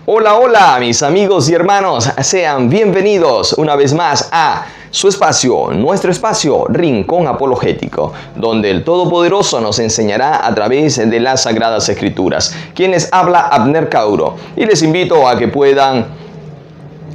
Hola, hola, mis amigos y hermanos, sean bienvenidos una vez más a su espacio, nuestro espacio, Rincón Apologético, donde el Todopoderoso nos enseñará a través de las Sagradas Escrituras. Quien les habla, Abner Cauro, y les invito a que puedan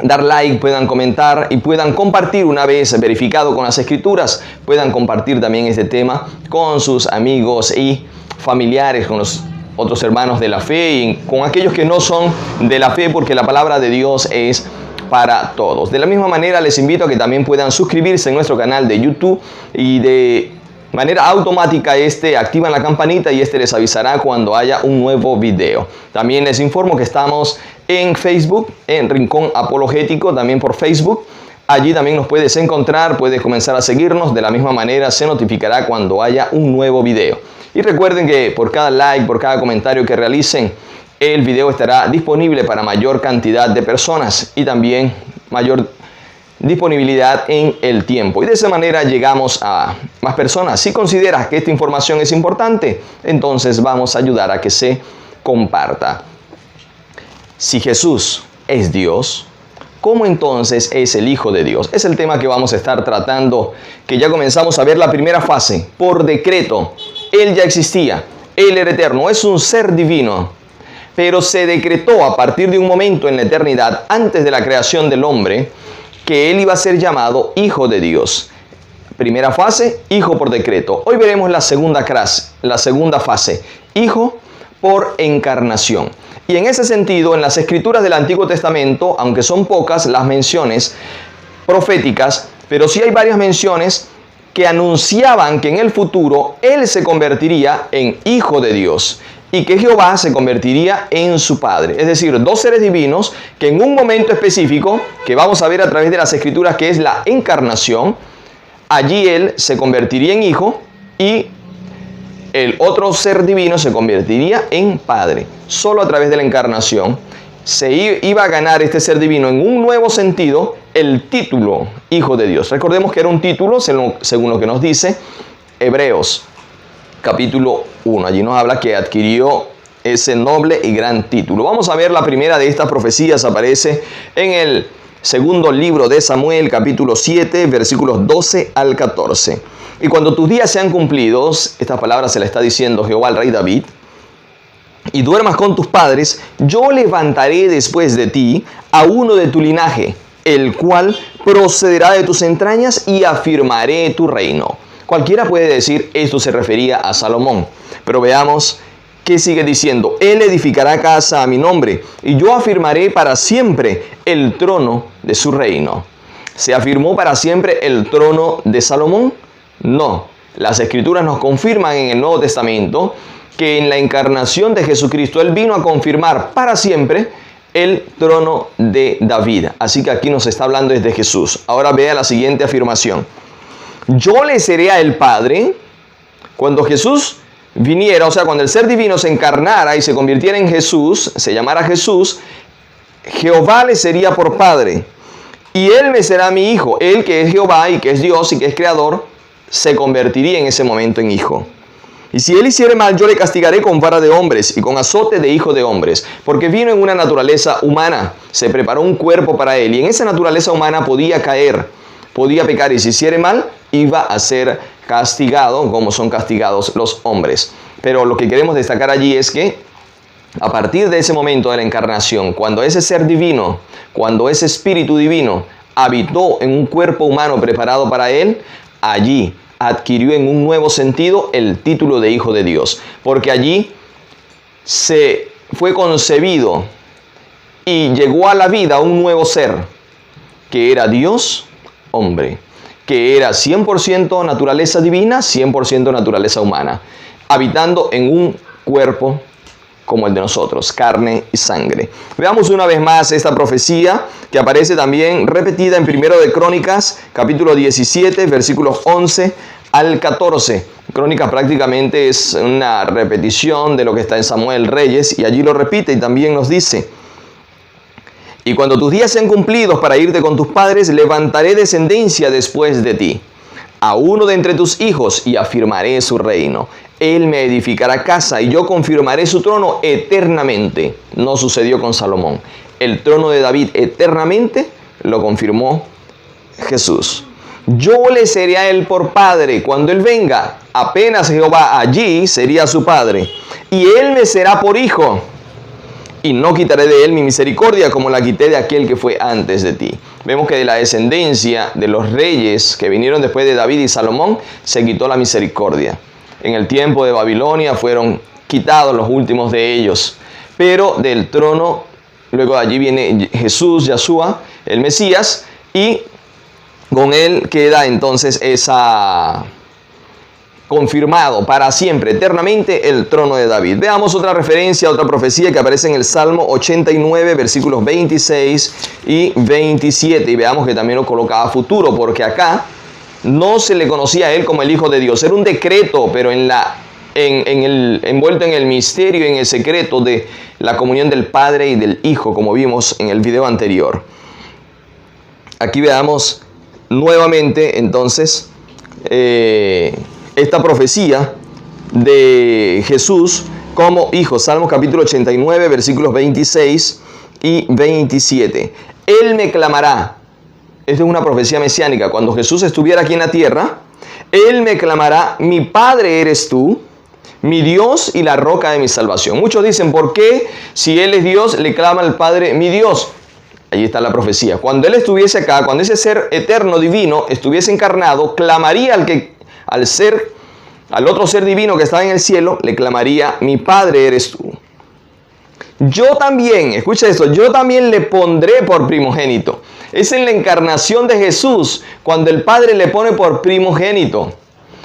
dar like, puedan comentar y puedan compartir una vez verificado con las Escrituras, puedan compartir también este tema con sus amigos y familiares, con los otros hermanos de la fe y con aquellos que no son de la fe, porque la palabra de Dios es para todos. De la misma manera les invito a que también puedan suscribirse en nuestro canal de YouTube y de manera automática activan la campanita y les avisará cuando haya un nuevo video. También les informo que estamos en Facebook, en Rincón Apologético, también por Facebook. Allí también nos puedes encontrar, puedes comenzar a seguirnos. De la misma manera se notificará cuando haya un nuevo video. Y recuerden que por cada like, por cada comentario que realicen, el video estará disponible para mayor cantidad de personas y también mayor disponibilidad en el tiempo. Y de esa manera llegamos a más personas. Si consideras que esta información es importante, entonces vamos a ayudar a que se comparta. Si Jesús es Dios, ¿cómo entonces es el Hijo de Dios? Es el tema que vamos a estar tratando, que ya comenzamos a ver la primera fase. Por decreto, Él ya existía, Él era eterno, es un ser divino, pero se decretó a partir de un momento en la eternidad, antes de la creación del hombre, que Él iba a ser llamado Hijo de Dios. Primera fase, Hijo por decreto. Hoy veremos la segunda fase, Hijo por encarnación. Y en ese sentido, en las Escrituras del Antiguo Testamento, aunque son pocas las menciones proféticas, pero sí hay varias menciones que anunciaban que en el futuro Él se convertiría en Hijo de Dios y que Jehová se convertiría en su Padre. Es decir, dos seres divinos que en un momento específico, que vamos a ver a través de las Escrituras, que es la encarnación, allí Él se convertiría en Hijo y el otro ser divino se convertiría en Padre. Solo a través de la encarnación se iba a ganar este ser divino en un nuevo sentido el título Hijo de Dios. Recordemos que era un título, según lo que nos dice Hebreos capítulo 1. Allí nos habla que adquirió ese noble y gran título. Vamos a ver la primera de estas profecías. Aparece en el segundo libro de Samuel, capítulo 7, versículos 12 al 14. Y cuando tus días sean cumplidos, estas palabras se le está diciendo Jehová al rey David, y duermas con tus padres, yo levantaré después de ti a uno de tu linaje, el cual procederá de tus entrañas y afirmaré tu reino. Cualquiera puede decir esto se refería a Salomón, pero veamos qué sigue diciendo. Él edificará casa a mi nombre y yo afirmaré para siempre el trono de su reino. ¿Se afirmó para siempre el trono de Salomón? No. Las Escrituras nos confirman en el Nuevo Testamento que en la encarnación de Jesucristo Él vino a confirmar para siempre el trono de David. Así que aquí nos está hablando desde Jesús. Ahora vea la siguiente afirmación. Yo le seré a el Padre. Cuando Jesús viniera, o sea, cuando el ser divino se encarnara y se convirtiera en Jesús, se llamara Jesús, Jehová le sería por Padre. Y Él me será mi Hijo. Él que es Jehová y que es Dios y que es Creador, se convertiría en ese momento en Hijo. Y si Él hiciere mal, yo le castigaré con vara de hombres y con azote de hijo de hombres, porque vino en una naturaleza humana, se preparó un cuerpo para Él, y en esa naturaleza humana podía caer, podía pecar, y si hiciere mal, iba a ser castigado como son castigados los hombres. Pero lo que queremos destacar allí es que a partir de ese momento de la encarnación, cuando ese ser divino, cuando ese espíritu divino habitó en un cuerpo humano preparado para Él, allí adquirió en un nuevo sentido el título de Hijo de Dios, porque allí se fue concebido y llegó a la vida un nuevo ser, que era Dios hombre, que era 100% naturaleza divina, 100% naturaleza humana, habitando en un cuerpo como el de nosotros, carne y sangre. Veamos una vez más esta profecía que aparece también repetida en 1 de Crónicas, capítulo 17, versículos 11 al 14. Crónicas prácticamente es una repetición de lo que está en Samuel Reyes, y allí lo repite y también nos dice: y cuando tus días sean cumplidos para irte con tus padres, levantaré descendencia después de ti, a uno de entre tus hijos y afirmaré su reino. Él me edificará casa y yo confirmaré su trono eternamente. No sucedió con Salomón. El trono de David eternamente lo confirmó Jesús. Yo le seré a él por padre cuando él venga. Apenas Jehová allí sería su padre. Y él me será por hijo. Y no quitaré de él mi misericordia como la quité de aquel que fue antes de ti. Vemos que de la descendencia de los reyes que vinieron después de David y Salomón, se quitó la misericordia. En el tiempo de Babilonia fueron quitados los últimos de ellos. Pero del trono, luego de allí viene Jesús, Yahshua, el Mesías, y con él queda entonces esa confirmado para siempre, eternamente, el trono de David. Veamos otra referencia, otra profecía que aparece en el Salmo 89, versículos 26 y 27. Y veamos que también lo colocaba futuro, porque acá no se le conocía a él como el Hijo de Dios. Era un decreto, pero envuelto en el misterio, en el secreto de la comunión del Padre y del Hijo, como vimos en el video anterior. Aquí veamos nuevamente, entonces, esta profecía de Jesús como hijo. Salmos capítulo 89, versículos 26 y 27. Él me clamará. Esta es una profecía mesiánica. Cuando Jesús estuviera aquí en la tierra, Él me clamará, mi Padre eres tú, mi Dios y la roca de mi salvación. Muchos dicen, ¿por qué si Él es Dios le clama al Padre mi Dios? Allí está la profecía. Cuando Él estuviese acá, cuando ese ser eterno divino estuviese encarnado, clamaría al otro ser divino que estaba en el cielo, le clamaría, mi Padre eres tú. Yo también, escucha esto, yo también le pondré por primogénito. Es en la encarnación de Jesús cuando el Padre le pone por primogénito.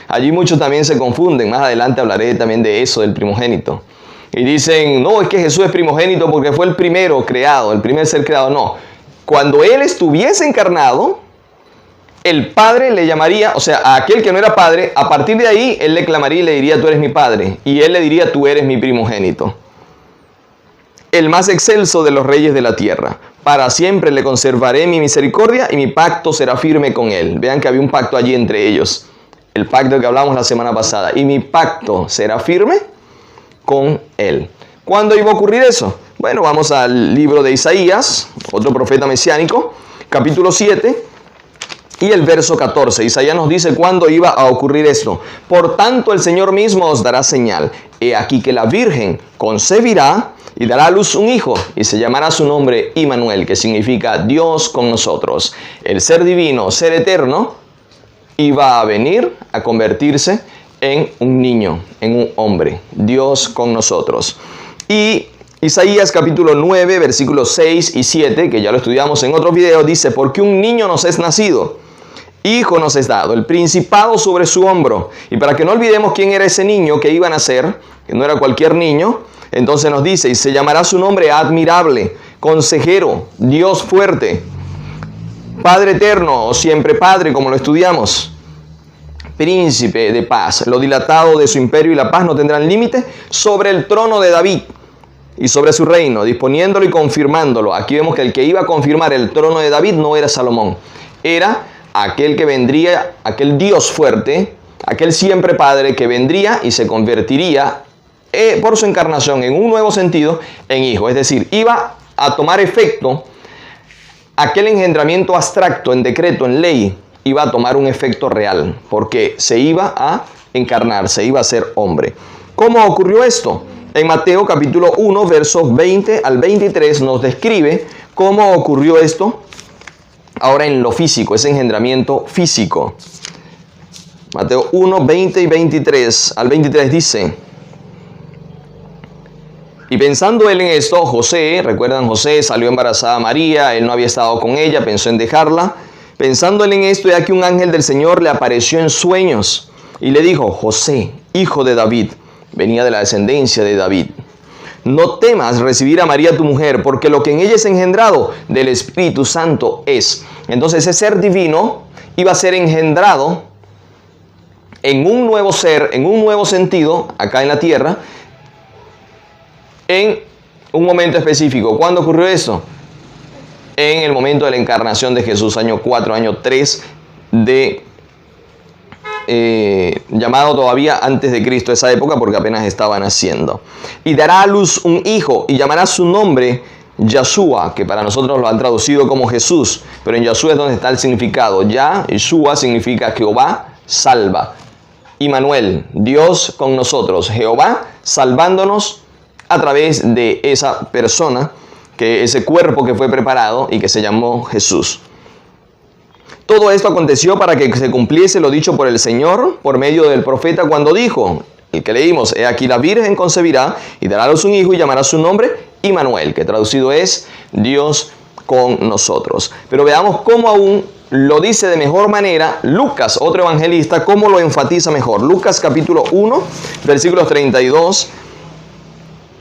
Allí muchos también se confunden. Más adelante hablaré también de eso, del primogénito. Y dicen, no, es que Jesús es primogénito porque fue el primero creado, el primer ser creado. No, cuando Él estuviese encarnado, el Padre le llamaría, o sea, a aquel que no era Padre, a partir de ahí, Él le clamaría y le diría, tú eres mi Padre. Y Él le diría, tú eres mi primogénito. El más excelso de los reyes de la tierra. Para siempre le conservaré mi misericordia y mi pacto será firme con Él. Vean que había un pacto allí entre ellos. El pacto que hablamos la semana pasada. Y mi pacto será firme con Él. ¿Cuándo iba a ocurrir eso? Bueno, vamos al libro de Isaías, otro profeta mesiánico, capítulo 7. Y el verso 14, Isaías nos dice cuándo iba a ocurrir esto. Por tanto, el Señor mismo os dará señal. He aquí que la Virgen concebirá y dará a luz un hijo, y se llamará su nombre Immanuel, que significa Dios con nosotros. El ser divino, ser eterno, iba a venir a convertirse en un niño, en un hombre. Dios con nosotros. Y Isaías capítulo 9, versículos 6 y 7, que ya lo estudiamos en otro video, dice, porque un niño nos es nacido, hijo nos es dado, el principado sobre su hombro. Y para que no olvidemos quién era ese niño que iba a nacer, que no era cualquier niño, entonces nos dice, y se llamará su nombre admirable, consejero, Dios fuerte, Padre eterno, o siempre Padre, como lo estudiamos, príncipe de paz. Lo dilatado de su imperio y la paz no tendrán límite sobre el trono de David y sobre su reino, disponiéndolo y confirmándolo. Aquí vemos que el que iba a confirmar el trono de David no era Salomón, era aquel que vendría, aquel Dios fuerte, aquel siempre Padre que vendría y se convertiría por su encarnación en un nuevo sentido en hijo. Es decir, iba a tomar efecto aquel engendramiento abstracto en decreto, en ley, iba a tomar un efecto real porque se iba a encarnar, se iba a ser hombre. ¿Cómo ocurrió esto? En Mateo capítulo 1, versos 20 al 23 nos describe cómo ocurrió esto ahora en lo físico, ese engendramiento físico. Mateo 1, 20 y 23 al 23 dice, y pensando él en esto, José, recuerdan, José salió embarazada a María, él no había estado con ella, pensó en dejarla. Pensando él en esto, ya que un ángel del Señor le apareció en sueños y le dijo, José, hijo de David, venía de la descendencia de David, no temas recibir a María tu mujer, porque lo que en ella es engendrado del Espíritu Santo es. Entonces ese ser divino iba a ser engendrado en un nuevo ser, en un nuevo sentido, acá en la tierra, en un momento específico. ¿Cuándo ocurrió eso? En el momento de la encarnación de Jesús, año 4, año 3 de llamado todavía antes de Cristo, esa época, porque apenas estaba naciendo. Y dará a luz un hijo y llamará su nombre Yahshua, que para nosotros lo han traducido como Jesús, pero en Yahshua es donde está el significado. Yahshua significa Jehová salva. Immanuel, Dios con nosotros, Jehová salvándonos a través de esa persona, que ese cuerpo que fue preparado y que se llamó Jesús. Todo esto aconteció para que se cumpliese lo dicho por el Señor por medio del profeta cuando dijo, el que leímos, he aquí la virgen concebirá y dará a luz un hijo y llamará su nombre Immanuel, que traducido es Dios con nosotros. Pero veamos cómo aún lo dice de mejor manera Lucas, otro evangelista, cómo lo enfatiza mejor. Lucas capítulo 1, versículos 32.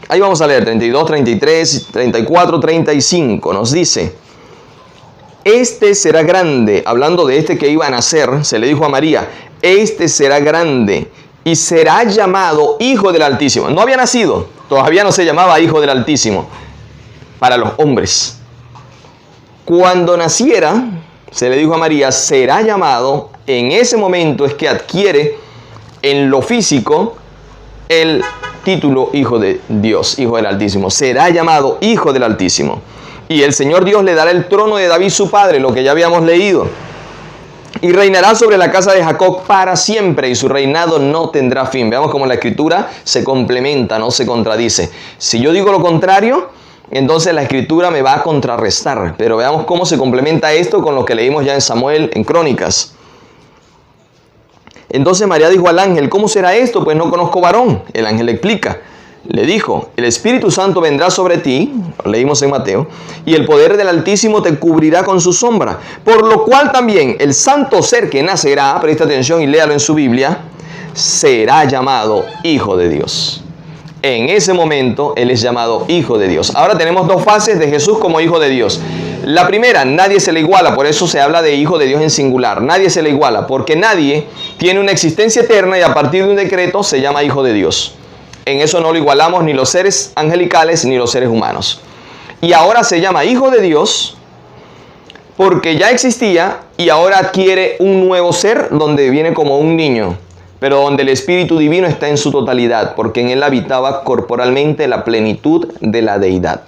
Ahí vamos a leer 32, 33, 34, 35. Nos dice, este será grande, hablando de este que iba a nacer, se le dijo a María, este será grande y será llamado Hijo del Altísimo. No había nacido, todavía no se llamaba Hijo del Altísimo para los hombres. Cuando naciera, se le dijo a María, será llamado, en ese momento es que adquiere en lo físico el título Hijo de Dios, Hijo del Altísimo. Será llamado Hijo del Altísimo. Y el Señor Dios le dará el trono de David su padre, lo que ya habíamos leído. Y reinará sobre la casa de Jacob para siempre, y su reinado no tendrá fin. Veamos cómo la Escritura se complementa, no se contradice. Si yo digo lo contrario, entonces la Escritura me va a contrarrestar. Pero veamos cómo se complementa esto con lo que leímos ya en Samuel, en Crónicas. Entonces María dijo al ángel, ¿cómo será esto? Pues no conozco varón. El ángel le explica. Le dijo, el Espíritu Santo vendrá sobre ti, lo leímos en Mateo, y el poder del Altísimo te cubrirá con su sombra. Por lo cual también el santo ser que nacerá, presta atención y léalo en su Biblia, será llamado Hijo de Dios. En ese momento Él es llamado Hijo de Dios. Ahora tenemos dos fases de Jesús como Hijo de Dios. La primera, nadie se le iguala, por eso se habla de Hijo de Dios en singular. Nadie se le iguala, porque nadie tiene una existencia eterna y a partir de un decreto se llama Hijo de Dios. En eso no lo igualamos ni los seres angelicales ni los seres humanos. Y ahora se llama Hijo de Dios porque ya existía y ahora adquiere un nuevo ser donde viene como un niño, pero donde el Espíritu Divino está en su totalidad, porque en él habitaba corporalmente la plenitud de la deidad,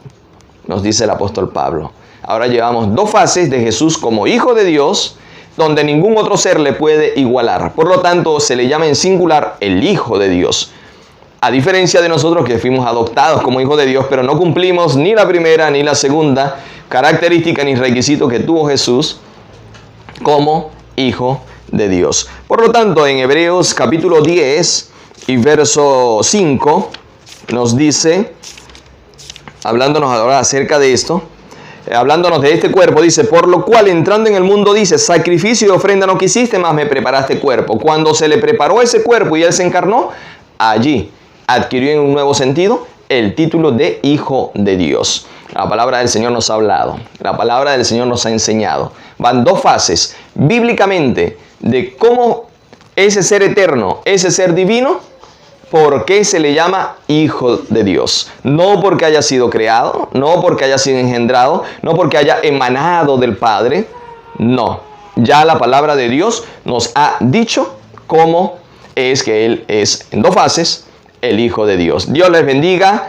nos dice el apóstol Pablo. Ahora llevamos dos fases de Jesús como Hijo de Dios, donde ningún otro ser le puede igualar. Por lo tanto, se le llama en singular el Hijo de Dios. A diferencia de nosotros que fuimos adoptados como hijos de Dios, pero no cumplimos ni la primera ni la segunda característica ni requisito que tuvo Jesús como Hijo de Dios. Por lo tanto, en Hebreos capítulo 10 y verso 5 nos dice, hablándonos ahora acerca de esto, hablándonos de este cuerpo, dice, por lo cual entrando en el mundo, dice, sacrificio y ofrenda no quisiste, mas me preparaste cuerpo. Cuando se le preparó ese cuerpo y él se encarnó, allí adquirió en un nuevo sentido el título de Hijo de Dios. La palabra del Señor nos ha hablado, la palabra del Señor nos ha enseñado. Van dos fases bíblicamente de cómo ese ser eterno, ese ser divino, ¿por qué se le llama Hijo de Dios? No porque haya sido creado, no porque haya sido engendrado, no porque haya emanado del Padre, no. Ya la palabra de Dios nos ha dicho cómo es que Él es en dos fases el Hijo de Dios. Dios les bendiga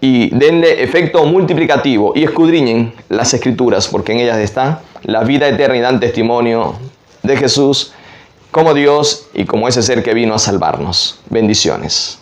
y denle efecto multiplicativo y escudriñen las Escrituras, porque en ellas está la vida eterna y dan testimonio de Jesús como Dios y como ese ser que vino a salvarnos. Bendiciones.